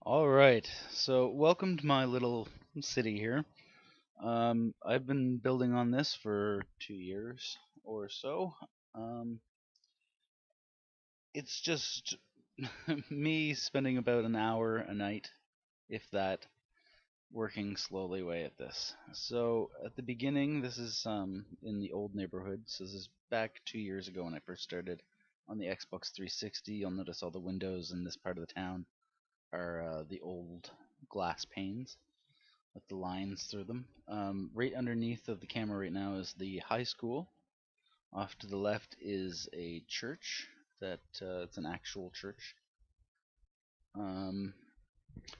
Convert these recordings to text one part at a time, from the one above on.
All right, so welcome to my little city here. I've been building on this for 2 years or so. Um, it's just me spending about an hour a night, if that, working slowly away at this. So at the beginning, this is in the old neighborhoods. This is back 2 years ago when I first started on the Xbox 360. You'll notice all the windows in this part of the town are the old glass panes with the lines through them. Right underneath of the camera right now is the high school. Off to the left is a church that it's an actual church. Um,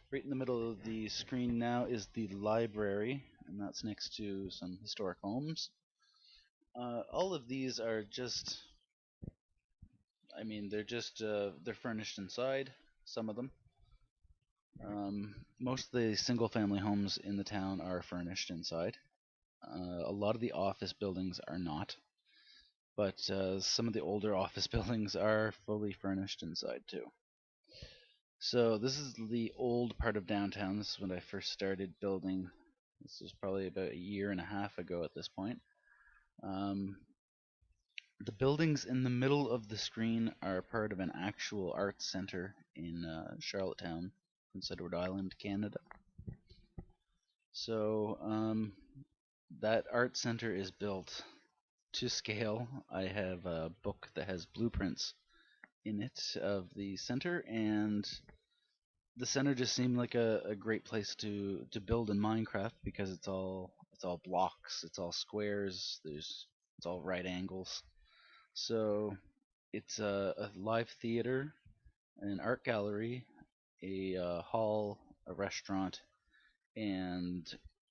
right in the middle of the screen now is the library, and that's next to some historic homes. All of these are just, they're furnished inside. Some of them. Most of the single-family homes in the town are furnished inside. A lot of the office buildings are not, but some of the older office buildings are fully furnished inside too. So this is the old part of downtown. This is when I first started building. This was probably about a year and a half ago at this point. Um, the buildings in the middle of the screen are part of an actual arts center in Charlottetown, Prince Edward Island, Canada. So that art center is built to scale. I have a book that has blueprints in it of the center, and the center just seemed like a great place to build in Minecraft because it's all blocks, it's all squares, it's all right angles. So it's a live theater, an art gallery, a hall, a restaurant, and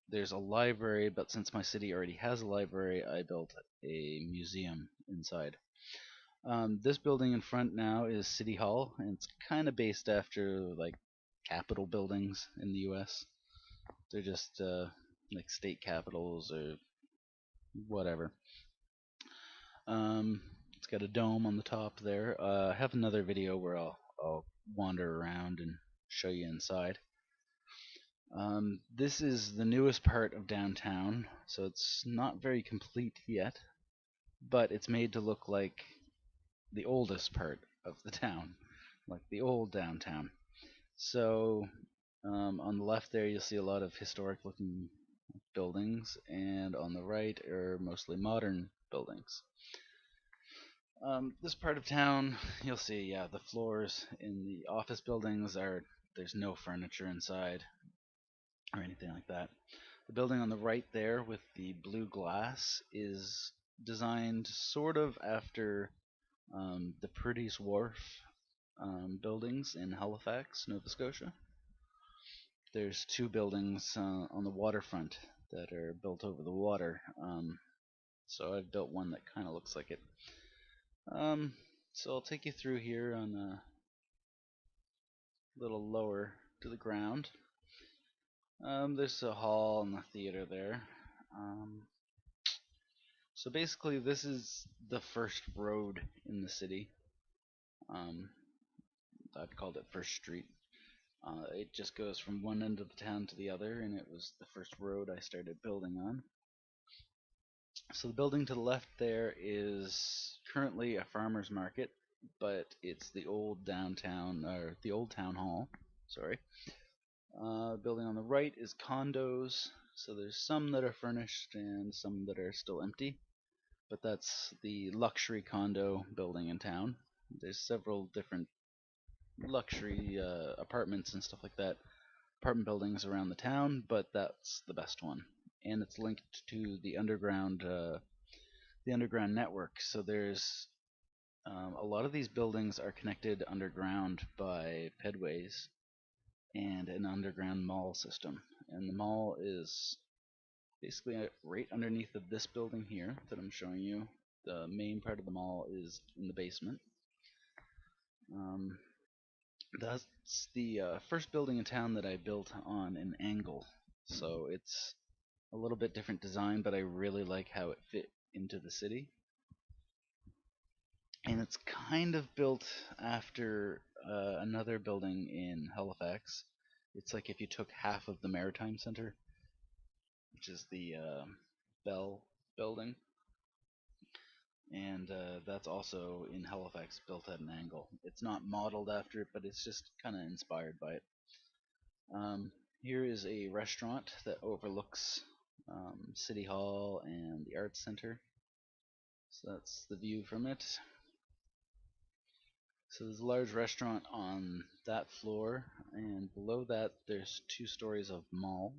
there's a library. But since my city already has a library, I built a museum inside. This building in front now is City Hall, and it's kind of based after like Capitol buildings in the U.S. They're just like state capitals or whatever. It's got a dome on the top there. I have another video where I'll wander around and show you inside. This is the newest part of downtown, so it's not very complete yet, but it's made to look like the oldest part of the town, like the old downtown. So on the left there, you'll see a lot of historic looking buildings, and on the right are mostly modern buildings. This part of town, you'll see, yeah, the floors in the office buildings there's no furniture inside or anything like that. The building on the right there with the blue glass is designed sort of after the Purdy's Wharf buildings in Halifax, Nova Scotia. There's two buildings on the waterfront that are built over the water. So I've built one that kind of looks like it. Um, so I'll take you through here on a little lower to the ground. There's a hall and a theater there. Um, so basically, this is the first road in the city. Um, I've called it First Street. It just goes from one end of the town to the other, and it was the first road I started building on. So the building to the left there is currently a farmer's market, but it's the old downtown, or the old town hall, sorry. Building on the right is condos, so there's some that are furnished and some that are still empty, but that's the luxury condo building in town. There's several different luxury apartments and stuff like that, apartment buildings around the town, but that's the best one. And it's linked to the underground network. So there's a lot of these buildings are connected underground by pedways and an underground mall system. And the mall is basically right underneath of this building here that I'm showing you. The main part of the mall is in the basement. Um, that's the first building in town that I built on an angle. So it's a little bit different design, but I really like how it fit into the city. And it's kind of built after another building in Halifax. It's like if you took half of the Maritime Center, which is the Bell building, and that's also in Halifax, built at an angle. It's not modeled after it, but it's just kind of inspired by it. Here is a restaurant that overlooks City Hall and the Arts Center. So that's the view from it. So there's a large restaurant on that floor, and below that there's 2 stories of mall.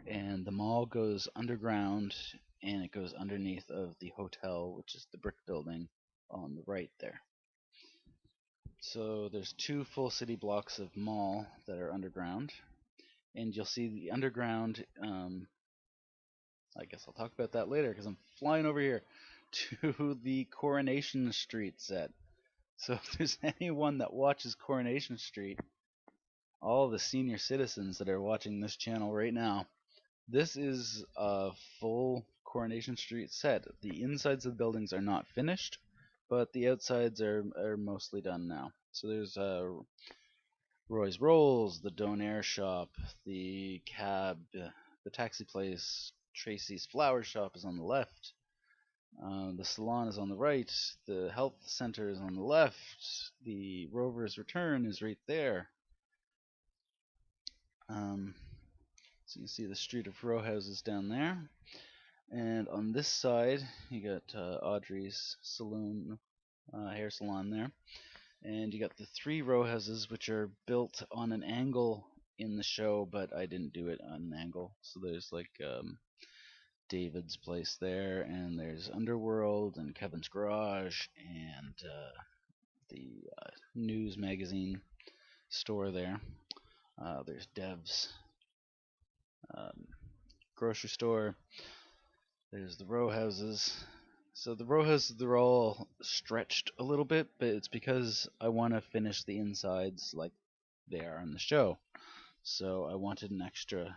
And the mall goes underground, and it goes underneath of the hotel, which is the brick building on the right there. So there's 2 full city blocks of mall that are underground, and you'll see the underground. I guess I'll talk about that later because I'm flying over here to the Coronation Street set. So if there's anyone that watches Coronation Street, all the senior citizens that are watching this channel right now, this is a full Coronation Street set. The insides of the buildings are not finished, but the outsides are mostly done now. So there's Roy's Rolls, the Donair shop, the cab, the taxi place, Tracy's flower shop is on the left. The salon is on the right. The health center is on the left. The Rover's Return is right there. So you can see the street of row houses down there. And on this side, you got Audrey's saloon, hair salon there. And you got the 3 row houses, which are built on an angle in the show, but I didn't do it on an angle. So there's like David's place there, and there's Underworld and Kevin's Garage, and the news magazine store there. There's Dev's grocery store. There's the row houses. So the row houses, they're all stretched a little bit, but it's because I want to finish the insides like they are in the show. So I wanted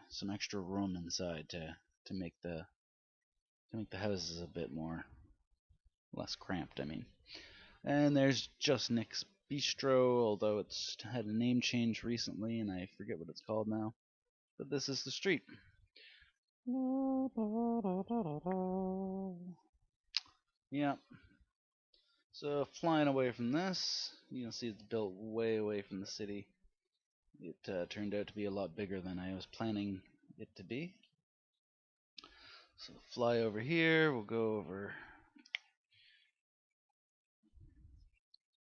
some extra room inside to make the houses a bit less cramped, I mean. And there's Just Nick's Bistro, although it's had a name change recently and I forget what it's called now. But this is the street. Yeah. So flying away from this, you can see it's built way away from the city. It turned out to be a lot bigger than I was planning it to be. So fly over here, we'll go over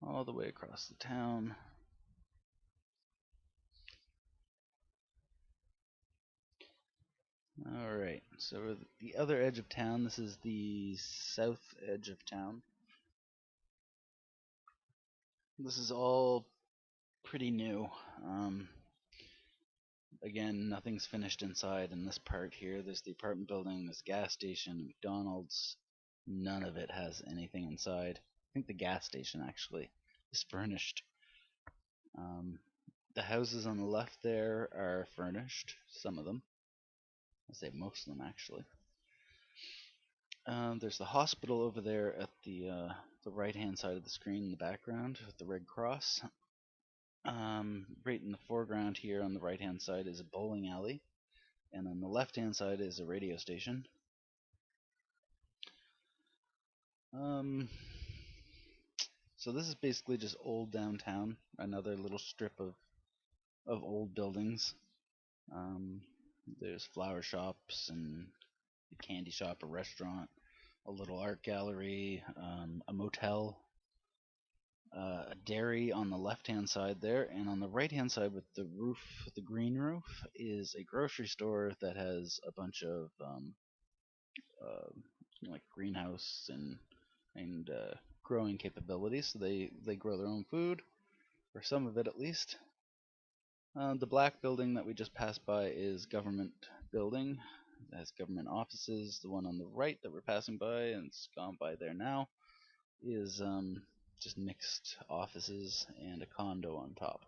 all the way across the town. Alright, so we're the other edge of town. This is the south edge of town. This is all pretty new. Again, nothing's finished inside in this part here. There's the apartment building, there's a gas station, McDonald's. None of it has anything inside. I think the gas station actually is furnished. The houses on the left there are furnished, some of them. I say most of them actually. There's the hospital over there at the right hand side of the screen in the background with the Red Cross. Right in the foreground here on the right hand side is a bowling alley, and on the left hand side is a radio station. So this is basically just old downtown, another little strip of old buildings. There's flower shops and a candy shop, a restaurant, a little art gallery, a motel, a dairy on the left hand side there, and on the right hand side with the roof, the green roof, is a grocery store that has a bunch of like greenhouse and growing capabilities. So they grow their own food, or some of it at least. The black building that we just passed by is government building. It has government offices. The one on the right that we're passing by, and it's gone by there now, is just mixed offices and a condo on top.